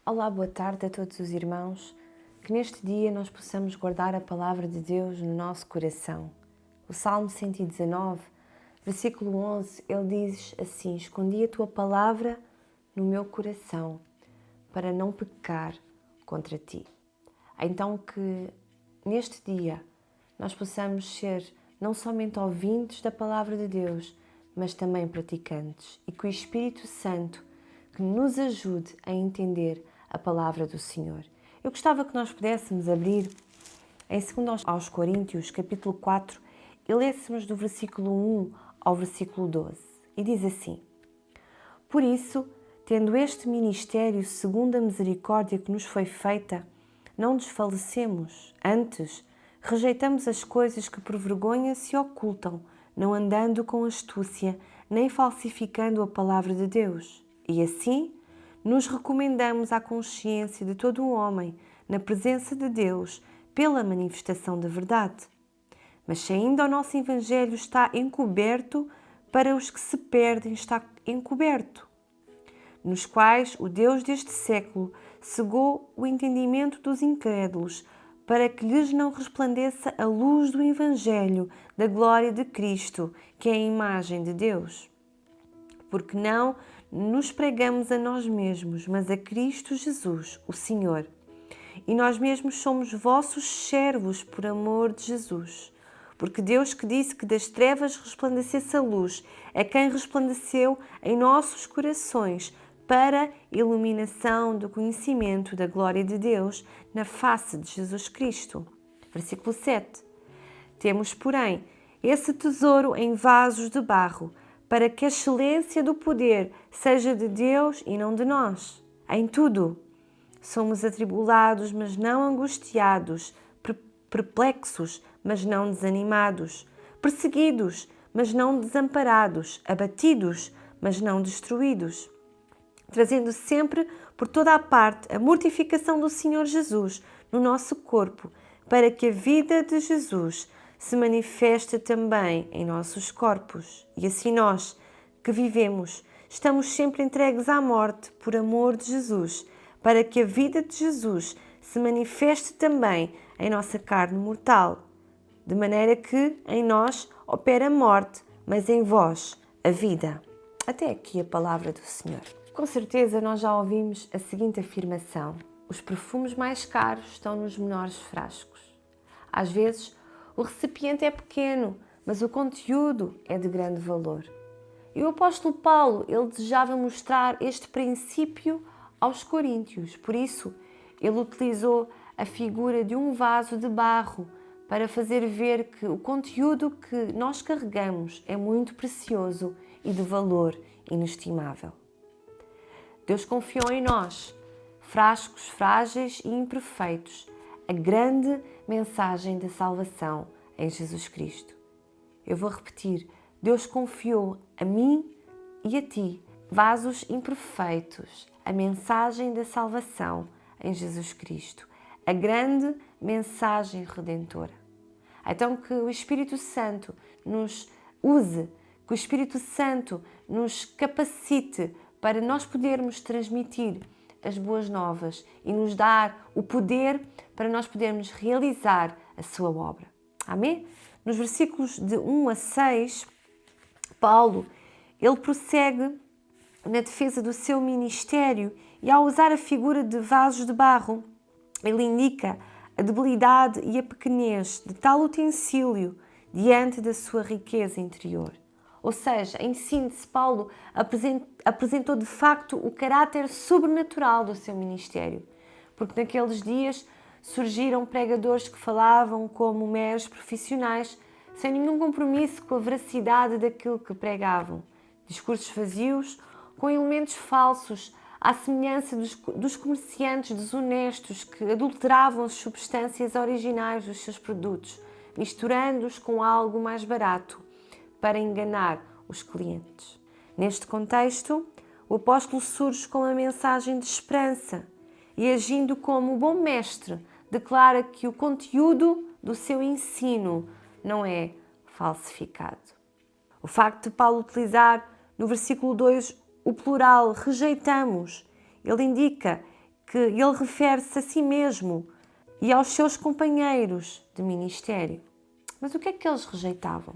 Olá, boa tarde a todos os irmãos. Que neste dia nós possamos guardar a palavra de Deus no nosso coração. O Salmo 119, versículo 11, ele diz assim: escondi a tua palavra no meu coração para não pecar contra ti. Então que neste dia nós possamos ser não somente ouvintes da palavra de Deus, mas também praticantes, e que o Espírito Santo que nos ajude a entender a palavra do Senhor. Eu gostava que nós pudéssemos abrir em 2 aos Coríntios, capítulo 4, e lêssemos do versículo 1 ao versículo 12. E diz assim: Por isso, tendo este ministério segundo a misericórdia que nos foi feita, não desfalecemos, antes rejeitamos as coisas que por vergonha se ocultam, não andando com astúcia, nem falsificando a palavra de Deus. E assim, nos recomendamos à consciência de todo o homem, na presença de Deus, pela manifestação da verdade. Mas se ainda o nosso Evangelho está encoberto, para os que se perdem está encoberto, nos quais o Deus deste século cegou o entendimento dos incrédulos, para que lhes não resplandeça a luz do Evangelho da glória de Cristo, que é a imagem de Deus. Porque não nos pregamos a nós mesmos, mas a Cristo Jesus, o Senhor. E nós mesmos somos vossos servos por amor de Jesus. Porque Deus que disse que das trevas resplandecesse a luz, é quem resplandeceu em nossos corações para a iluminação do conhecimento da glória de Deus na face de Jesus Cristo. Versículo 7. Temos, porém, esse tesouro em vasos de barro, para que a excelência do poder seja de Deus e não de nós. Em tudo, somos atribulados, mas não angustiados, perplexos, mas não desanimados, perseguidos, mas não desamparados, abatidos, mas não destruídos, trazendo sempre por toda a parte a mortificação do Senhor Jesus no nosso corpo, para que a vida de Jesus se manifesta também em nossos corpos. E assim nós, que vivemos, estamos sempre entregues à morte por amor de Jesus, para que a vida de Jesus se manifeste também em nossa carne mortal, de maneira que em nós opera a morte, mas em vós a vida. Até aqui a palavra do Senhor. Com certeza nós já ouvimos a seguinte afirmação: os perfumes mais caros estão nos menores frascos. Às vezes, o recipiente é pequeno, mas o conteúdo é de grande valor. E o apóstolo Paulo, ele desejava mostrar este princípio aos coríntios. Por isso, ele utilizou a figura de um vaso de barro para fazer ver que o conteúdo que nós carregamos é muito precioso e de valor inestimável. Deus confiou em nós, frascos frágeis e imperfeitos, a grande mensagem da salvação em Jesus Cristo. Eu vou repetir: Deus confiou a mim e a ti, vasos imperfeitos, a mensagem da salvação em Jesus Cristo, a grande mensagem redentora. Então que o Espírito Santo nos use, que o Espírito Santo nos capacite para nós podermos transmitir as boas novas e nos dar o poder para nós podermos realizar a sua obra. Amém? Nos versículos de 1 a 6, Paulo, ele prossegue na defesa do seu ministério e ao usar a figura de vasos de barro, ele indica a debilidade e a pequenez de tal utensílio diante da sua riqueza interior. Ou seja, em síntese, Paulo apresentou de facto o caráter sobrenatural do seu ministério, porque naqueles dias surgiram pregadores que falavam como meros profissionais, sem nenhum compromisso com a veracidade daquilo que pregavam. Discursos vazios, com elementos falsos, à semelhança dos comerciantes desonestos que adulteravam as substâncias originais dos seus produtos, misturando-os com algo mais barato, para enganar os clientes. Neste contexto, o apóstolo surge com a mensagem de esperança e, agindo como bom mestre, declara que o conteúdo do seu ensino não é falsificado. O facto de Paulo utilizar no versículo 2 o plural rejeitamos, ele indica que ele refere-se a si mesmo e aos seus companheiros de ministério. Mas o que é que eles rejeitavam?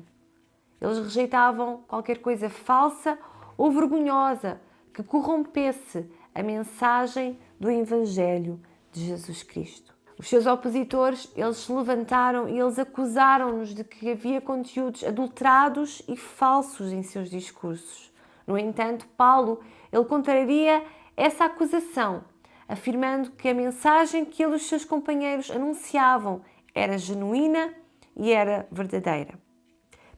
Eles rejeitavam qualquer coisa falsa ou vergonhosa que corrompesse a mensagem do Evangelho de Jesus Cristo. Os seus opositores, eles se levantaram e eles acusaram-nos de que havia conteúdos adulterados e falsos em seus discursos. No entanto, Paulo, ele contraria essa acusação, afirmando que a mensagem que ele e os seus companheiros anunciavam era genuína e era verdadeira.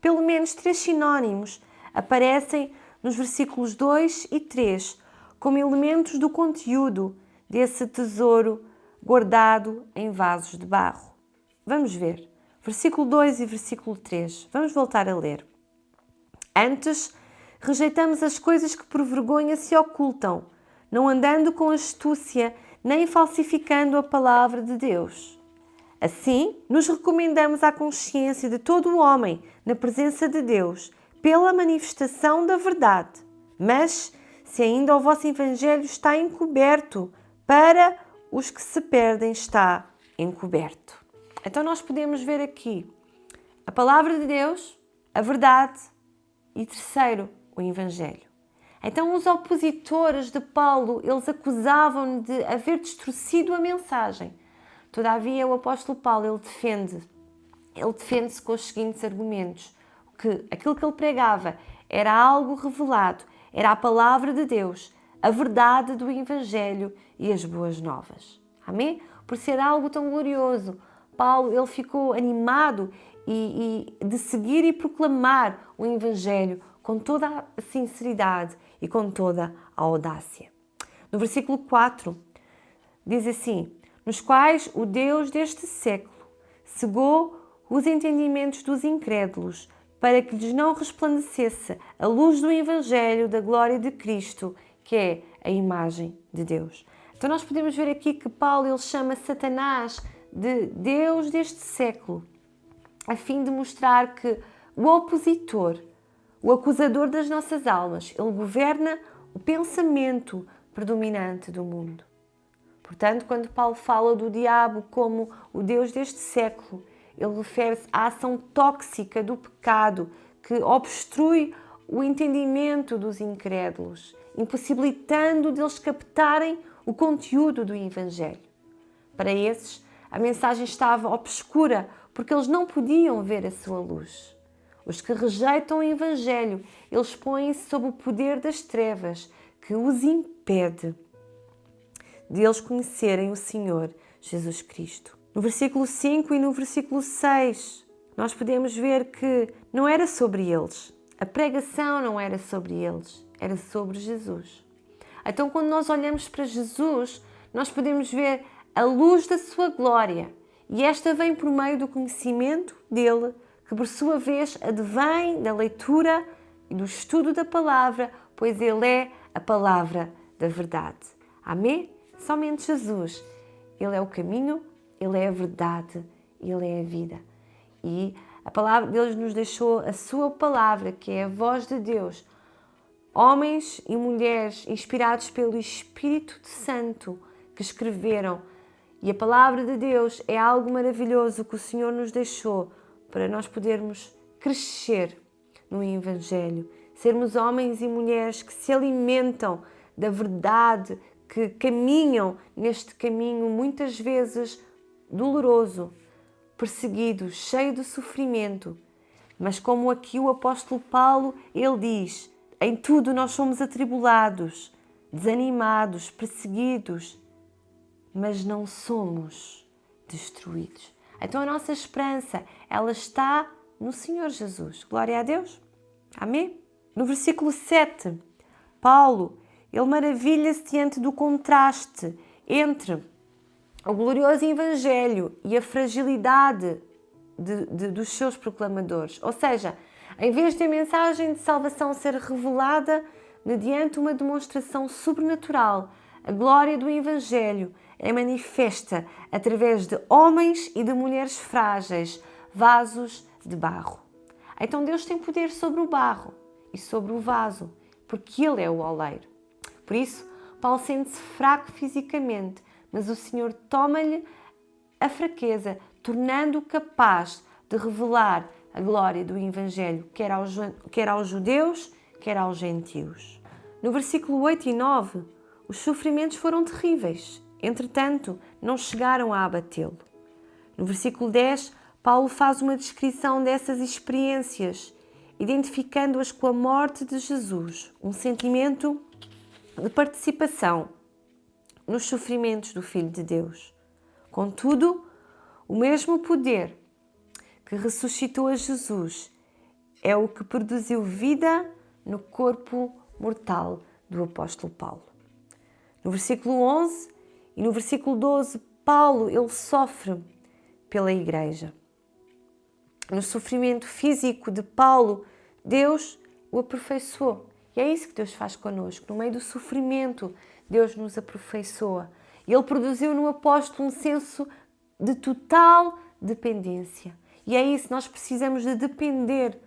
Pelo menos 3 sinónimos aparecem nos versículos 2 e 3 como elementos do conteúdo desse tesouro guardado em vasos de barro. Vamos ver. Versículo 2 e versículo 3. Vamos voltar a ler. Antes, rejeitamos as coisas que por vergonha se ocultam, não andando com astúcia, nem falsificando a palavra de Deus. Assim, nos recomendamos à consciência de todo o homem, na presença de Deus, pela manifestação da verdade. Mas, se ainda o vosso Evangelho está encoberto, para os que se perdem está encoberto. Então nós podemos ver aqui a palavra de Deus, a verdade e terceiro, o Evangelho. Então os opositores de Paulo, eles acusavam-no de haver distorcido a mensagem. Todavia o apóstolo Paulo, ele defende-se com os seguintes argumentos, que aquilo que ele pregava era algo revelado, era a palavra de Deus, a verdade do Evangelho e as boas novas. Amém? Por ser algo tão glorioso, Paulo ele ficou animado e de seguir e proclamar o Evangelho com toda a sinceridade e com toda a audácia. No versículo 4, diz assim: nos quais o Deus deste século cegou os entendimentos dos incrédulos, para que lhes não resplandecesse a luz do Evangelho da glória de Cristo, que é a imagem de Deus. Então nós podemos ver aqui que Paulo ele chama Satanás de Deus deste século, a fim de mostrar que o opositor, o acusador das nossas almas, ele governa o pensamento predominante do mundo. Portanto, quando Paulo fala do diabo como o Deus deste século, ele refere-se à ação tóxica do pecado que obstrui o entendimento dos incrédulos, impossibilitando deles captarem o conteúdo do Evangelho. Para esses, a mensagem estava obscura porque eles não podiam ver a sua luz. Os que rejeitam o Evangelho, eles põem-se sob o poder das trevas que os impede de eles conhecerem o Senhor Jesus Cristo. No versículo 5 e no versículo 6, nós podemos ver que não era sobre eles. A pregação não era sobre eles, era sobre Jesus. Então, quando nós olhamos para Jesus, nós podemos ver a luz da sua glória. E esta vem por meio do conhecimento dele, que por sua vez advém da leitura e do estudo da palavra, pois ele é a palavra da verdade. Amém? Somente Jesus. Ele é o caminho, ele é a verdade, ele é a vida. E a palavra de Deus nos deixou a sua palavra, que é a voz de Deus. Homens e mulheres inspirados pelo Espírito Santo que escreveram. E a palavra de Deus é algo maravilhoso que o Senhor nos deixou para nós podermos crescer no Evangelho. Sermos homens e mulheres que se alimentam da verdade, que caminham neste caminho muitas vezes doloroso, perseguido, cheio de sofrimento. Mas como aqui o apóstolo Paulo, ele diz: em tudo nós somos atribulados, desanimados, perseguidos, mas não somos destruídos. Então a nossa esperança, ela está no Senhor Jesus. Glória a Deus. Amém? No versículo 7, Paulo, ele maravilha-se diante do contraste entre o glorioso Evangelho e a fragilidade dos seus proclamadores. Ou seja, em vez de a mensagem de salvação ser revelada mediante uma demonstração sobrenatural, a glória do Evangelho é manifesta através de homens e de mulheres frágeis, vasos de barro. Então Deus tem poder sobre o barro e sobre o vaso, porque Ele é o oleiro. Por isso, Paulo sente-se fraco fisicamente, mas o Senhor toma-lhe a fraqueza, tornando-o capaz de revelar a glória do Evangelho, quer aos judeus, quer aos gentios. No versículo 8 e 9, os sofrimentos foram terríveis, entretanto, não chegaram a abatê-lo. No versículo 10, Paulo faz uma descrição dessas experiências, identificando-as com a morte de Jesus, um sentimento de participação nos sofrimentos do Filho de Deus. Contudo, o mesmo poder que ressuscitou a Jesus é o que produziu vida no corpo mortal do apóstolo Paulo. No versículo 11 e no versículo 12, Paulo ele sofre pela igreja. No sofrimento físico de Paulo, Deus o aperfeiçoou. E é isso que Deus faz connosco. No meio do sofrimento, Deus nos aperfeiçoa. Ele produziu no apóstolo um senso de total dependência. E é isso, nós precisamos de depender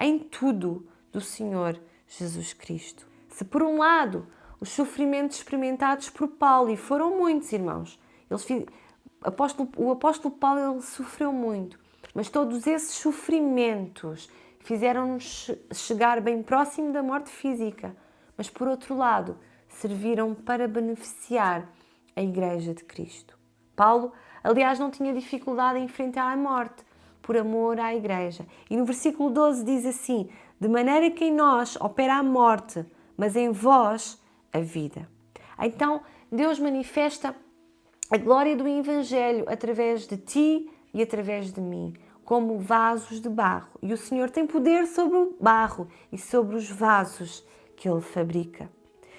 em tudo do Senhor Jesus Cristo. Se por um lado, os sofrimentos experimentados por Paulo, e foram muitos, irmãos, o apóstolo Paulo ele sofreu muito, mas todos esses sofrimentos fizeram-nos chegar bem próximo da morte física, mas por outro lado, serviram para beneficiar a Igreja de Cristo. Paulo, aliás, não tinha dificuldade em enfrentar a morte, por amor à Igreja. E no versículo 12 diz assim: de maneira que em nós opera a morte, mas em vós a vida. Então, Deus manifesta a glória do Evangelho através de ti e através de mim, como vasos de barro. E o Senhor tem poder sobre o barro e sobre os vasos que Ele fabrica.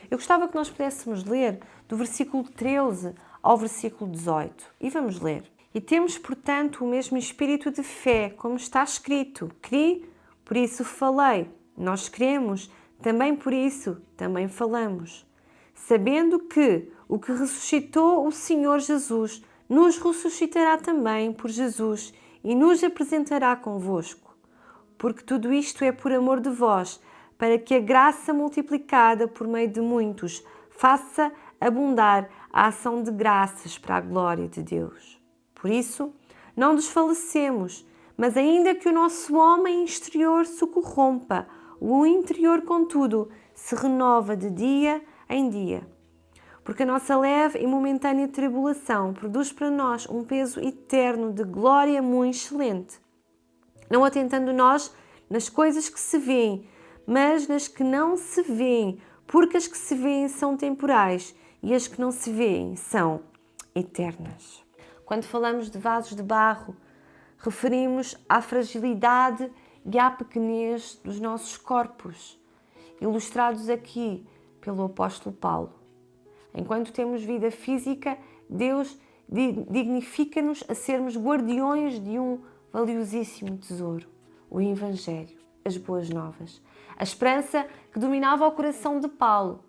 Eu gostava que nós pudéssemos ler do versículo 13 ao versículo 18. E vamos ler. E temos, portanto, o mesmo espírito de fé, como está escrito. Cri, por isso falei. Nós cremos, também por isso também falamos. Sabendo que o que ressuscitou o Senhor Jesus nos ressuscitará também por Jesus e nos apresentará convosco. Porque tudo isto é por amor de vós, para que a graça multiplicada por meio de muitos faça abundar a ação de graças para a glória de Deus. Por isso, não desfalecemos, mas ainda que o nosso homem exterior se corrompa, o interior, contudo, se renova de dia em dia. Porque a nossa leve e momentânea tribulação produz para nós um peso eterno de glória muito excelente, não atentando nós nas coisas que se veem, mas nas que não se veem, porque as que se veem são temporais e as que não se veem são eternas. Quando falamos de vasos de barro, referimos à fragilidade e à pequenez dos nossos corpos, ilustrados aqui pelo apóstolo Paulo. Enquanto temos vida física, Deus dignifica-nos a sermos guardiões de um valiosíssimo tesouro, o Evangelho, as boas novas, a esperança que dominava o coração de Paulo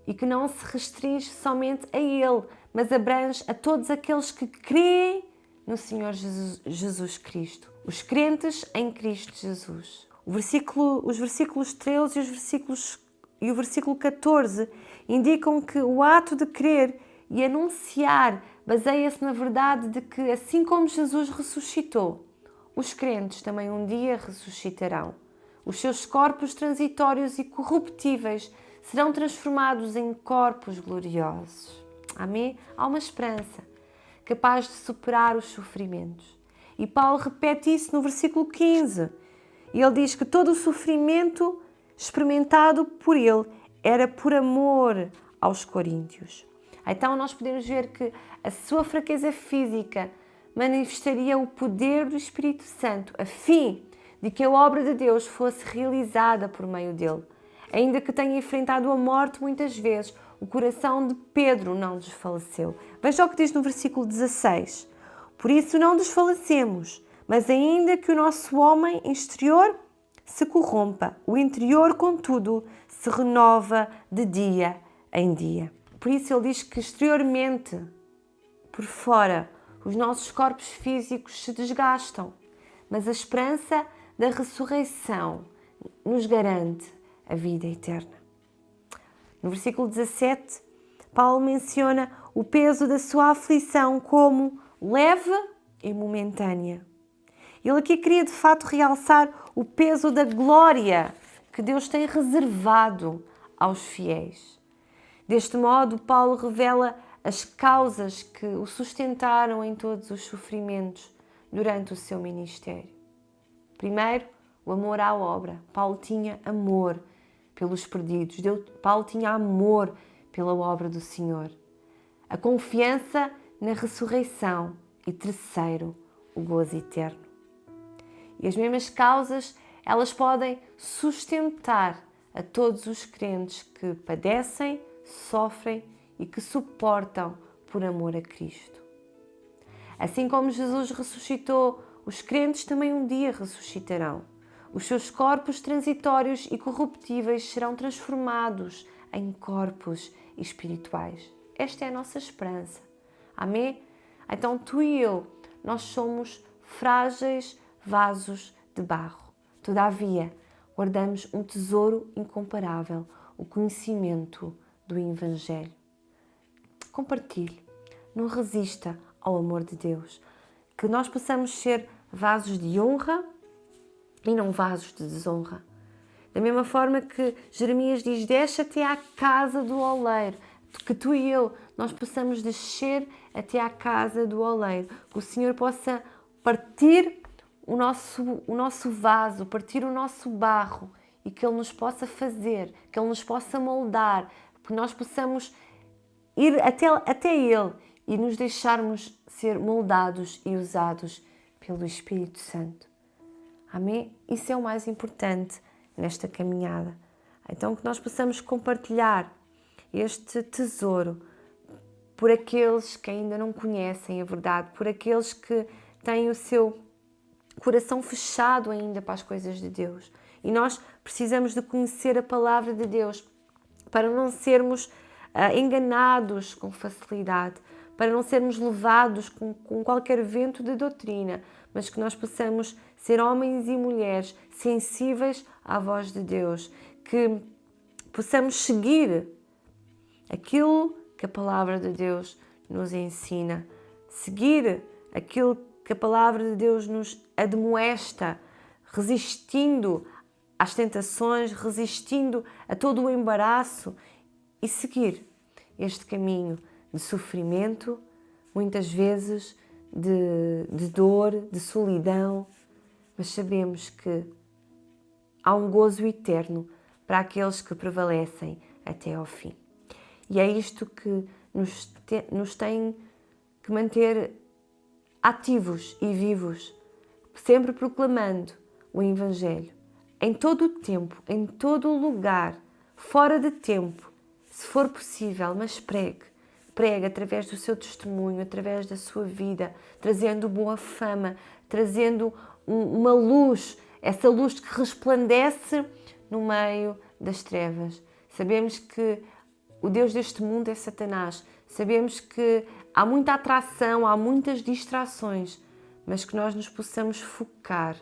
e que não se restringe somente a ele, mas abrange a todos aqueles que creem no Senhor Jesus Cristo, os crentes em Cristo Jesus. Os versículos 13 e o versículo 14 indicam que o ato de crer e anunciar baseia-se na verdade de que, assim como Jesus ressuscitou, os crentes também um dia ressuscitarão. Os seus corpos transitórios e corruptíveis serão transformados em corpos gloriosos. Amém? Há uma esperança capaz de superar os sofrimentos. E Paulo repete isso no versículo 15. E ele diz que todo o sofrimento experimentado por ele era por amor aos coríntios. Então nós podemos ver que a sua fraqueza física manifestaria o poder do Espírito Santo, a fim de que a obra de Deus fosse realizada por meio dele. Ainda que tenha enfrentado a morte muitas vezes, o coração de Pedro não desfaleceu. Veja o que diz no versículo 16. Por isso não desfalecemos, mas ainda que o nosso homem exterior se corrompa, o interior, contudo, se renova de dia em dia. Por isso ele diz que exteriormente, por fora, os nossos corpos físicos se desgastam, mas a esperança da ressurreição nos garante a vida eterna. No versículo 17, Paulo menciona o peso da sua aflição como leve e momentânea. Ele aqui queria de fato realçar o peso da glória que Deus tem reservado aos fiéis. Deste modo, Paulo revela as causas que o sustentaram em todos os sofrimentos durante o seu ministério. Primeiro, o amor à obra. Paulo tinha amor pelos perdidos. Paulo tinha amor pela obra do Senhor. A confiança na ressurreição. E terceiro, o gozo eterno. E as mesmas causas, elas podem sustentar a todos os crentes que padecem, sofrem e que suportam por amor a Cristo. Assim como Jesus ressuscitou, os crentes também um dia ressuscitarão. Os seus corpos transitórios e corruptíveis serão transformados em corpos espirituais. Esta é a nossa esperança. Amém? Então tu e eu, nós somos frágeis vasos de barro. Todavia, guardamos um tesouro incomparável, o conhecimento do Evangelho. Compartilhe, não resista ao amor de Deus. Que nós possamos ser vasos de honra e não vasos de desonra. Da mesma forma que Jeremias diz, desce até à casa do oleiro, que tu e eu, nós possamos descer até à casa do oleiro, que o Senhor possa partir o nosso vaso, partir o nosso barro e que Ele nos possa fazer, que Ele nos possa moldar, que nós possamos ir até Ele e nos deixarmos ser moldados e usados pelo Espírito Santo. Amém? Isso é o mais importante nesta caminhada. Então que nós possamos compartilhar este tesouro por aqueles que ainda não conhecem a verdade, por aqueles que têm o seu coração fechado ainda para as coisas de Deus. E nós precisamos de conhecer a palavra de Deus para não sermos enganados com facilidade, para não sermos levados com qualquer vento de doutrina, mas que nós possamos ser homens e mulheres sensíveis à voz de Deus, que possamos seguir aquilo que a palavra de Deus nos ensina, seguir aquilo que a palavra de Deus nos admoesta, resistindo às tentações, resistindo a todo o embaraço e seguir este caminho de sofrimento, muitas vezes de dor, de solidão, mas sabemos que há um gozo eterno para aqueles que prevalecem até ao fim. E é isto que nos tem que manter ativos e vivos, sempre proclamando o Evangelho, em todo o tempo, em todo o lugar, fora de tempo, se for possível, mas pregue através do seu testemunho, através da sua vida, trazendo boa fama, trazendo uma luz, essa luz que resplandece no meio das trevas. Sabemos que o Deus deste mundo é Satanás. Sabemos que há muita atração, há muitas distrações, mas que nós nos possamos focar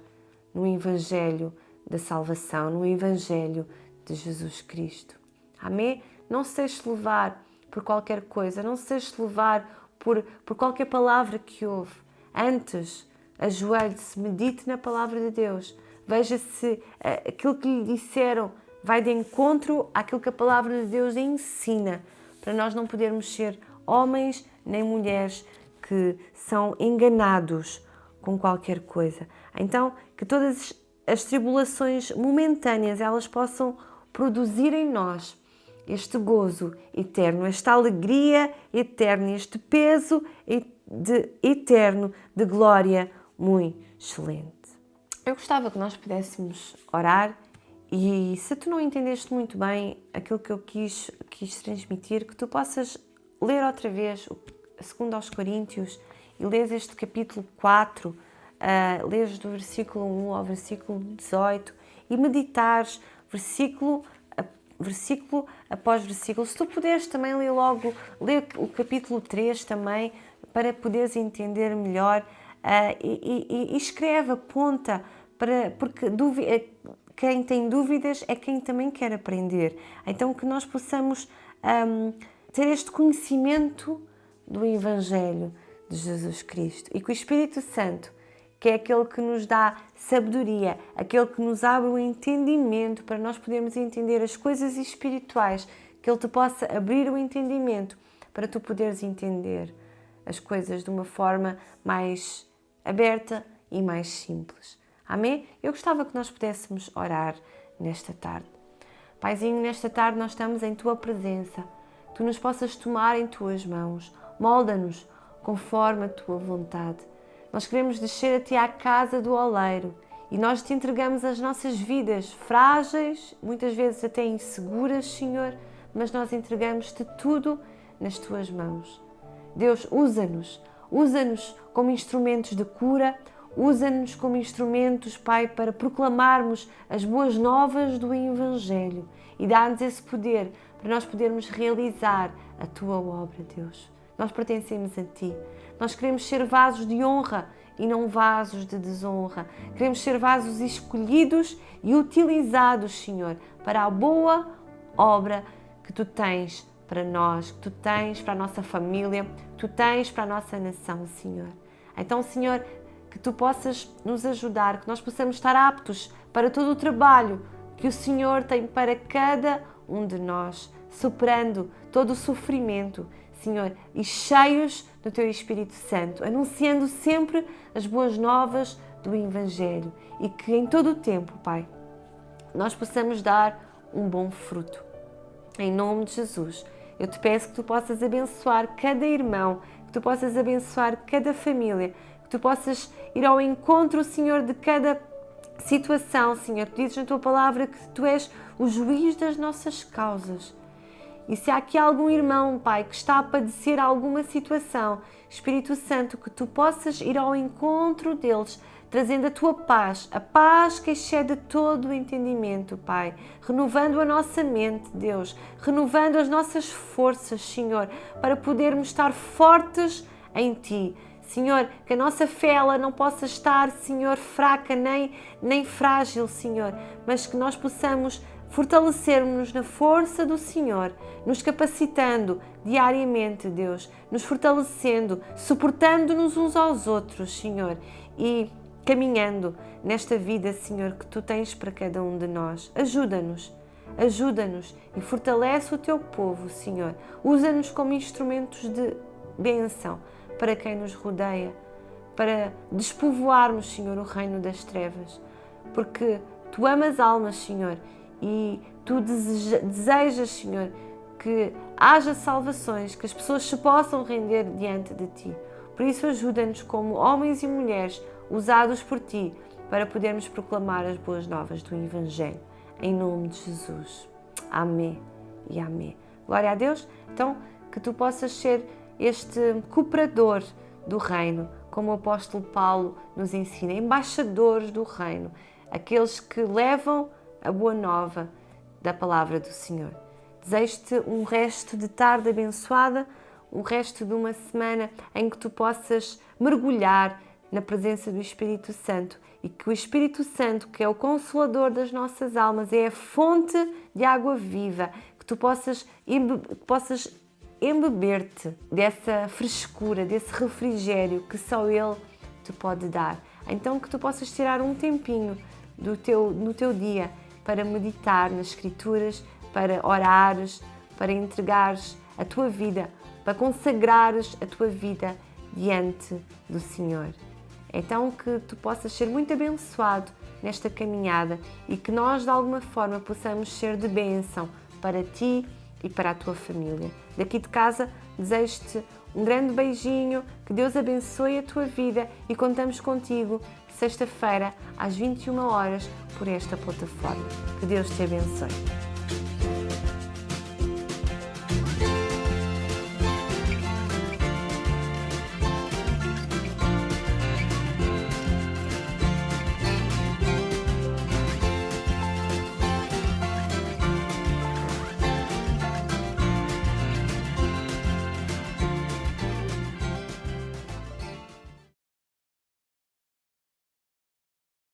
no Evangelho da salvação, no Evangelho de Jesus Cristo. Amém? Não se deixe levar por qualquer coisa, não se deixe levar por qualquer palavra que ouve. Antes, ajoelhe-se, medite na palavra de Deus. Veja se aquilo que lhe disseram vai de encontro àquilo que a palavra de Deus ensina, para nós não podermos ser homens nem mulheres que são enganados com qualquer coisa. Então, que todas as tribulações momentâneas, elas possam produzir em nós este gozo eterno, esta alegria eterna, este peso eterno de glória muito excelente. Eu gostava que nós pudéssemos orar e, se tu não entendeste muito bem aquilo que eu quis transmitir, que tu possas ler outra vez o 2 Coríntios e lês este capítulo 4, lês do versículo 1 ao versículo 18 e meditares versículo após versículo. Se tu puderes também ler o capítulo 3 também, para poderes entender melhor, e escreve, aponta, porque quem tem dúvidas é quem também quer aprender. Então que nós possamos ter este conhecimento do Evangelho de Jesus Cristo e que o Espírito Santo, que é aquele que nos dá sabedoria, aquele que nos abre o entendimento para nós podermos entender as coisas espirituais, que Ele te possa abrir o entendimento para tu poderes entender as coisas de uma forma mais aberta e mais simples. Amém? Eu gostava que nós pudéssemos orar nesta tarde. Paizinho, nesta tarde nós estamos em Tua presença. Tu nos possas tomar em Tuas mãos. Molda-nos conforme a Tua vontade. Nós queremos descer até à casa do oleiro e nós te entregamos as nossas vidas frágeis, muitas vezes até inseguras, Senhor, mas nós entregamos-te tudo nas Tuas mãos. Deus, usa-nos como instrumentos de cura, usa-nos como instrumentos, Pai, para proclamarmos as boas novas do Evangelho e dá-nos esse poder para nós podermos realizar a Tua obra, Deus. Nós pertencemos a Ti. Nós queremos ser vasos de honra e não vasos de desonra. Queremos ser vasos escolhidos e utilizados, Senhor, para a boa obra que Tu tens para nós, que Tu tens para a nossa família, que Tu tens para a nossa nação, Senhor. Então, Senhor, que Tu possas nos ajudar, que nós possamos estar aptos para todo o trabalho que o Senhor tem para cada um de nós, superando todo o sofrimento, Senhor, e cheios do Teu Espírito Santo, anunciando sempre as boas novas do Evangelho e que em todo o tempo, Pai, nós possamos dar um bom fruto. Em nome de Jesus, eu te peço que Tu possas abençoar cada irmão, que Tu possas abençoar cada família, que Tu possas ir ao encontro, Senhor, de cada situação, Senhor. Tu dizes na Tua palavra que Tu és o juiz das nossas causas. E se há aqui algum irmão, Pai, que está a padecer alguma situação, Espírito Santo, que Tu possas ir ao encontro deles, trazendo a Tua paz, a paz que excede todo o entendimento, Pai, renovando a nossa mente, Deus, renovando as nossas forças, Senhor, para podermos estar fortes em Ti. Senhor, que a nossa fé ela não possa estar, Senhor, fraca nem frágil, Senhor, mas que nós possamos fortalecermos-nos na força do Senhor, nos capacitando diariamente, Deus, nos fortalecendo, suportando-nos uns aos outros, Senhor, e caminhando nesta vida, Senhor, que Tu tens para cada um de nós. Ajuda-nos e fortalece o Teu povo, Senhor. Usa-nos como instrumentos de bênção para quem nos rodeia, para despovoarmos, Senhor, o reino das trevas, porque Tu amas almas, Senhor, e Tu desejas, Senhor, que haja salvações, que as pessoas se possam render diante de Ti. Por isso ajuda-nos como homens e mulheres usados por Ti para podermos proclamar as boas novas do Evangelho. Em nome de Jesus. Amém e amém. Glória a Deus. Então, que Tu possas ser este cooperador do reino, como o apóstolo Paulo nos ensina, embaixadores do reino, aqueles que levam a boa nova da palavra do Senhor. Desejo-te um resto de tarde abençoada, um resto de uma semana em que tu possas mergulhar na presença do Espírito Santo e que o Espírito Santo, que é o Consolador das nossas almas, é a fonte de água viva, que tu possas embeber-te dessa frescura, desse refrigério que só Ele te pode dar. Então que tu possas tirar um tempinho no teu dia para meditar nas Escrituras, para orares, para entregares a tua vida, para consagrares a tua vida diante do Senhor. Então que tu possas ser muito abençoado nesta caminhada e que nós de alguma forma possamos ser de bênção para ti e para a tua família. Daqui de casa desejo-te um grande beijinho, que Deus abençoe a tua vida e contamos contigo sexta-feira às 21 horas por esta plataforma. Que Deus te abençoe.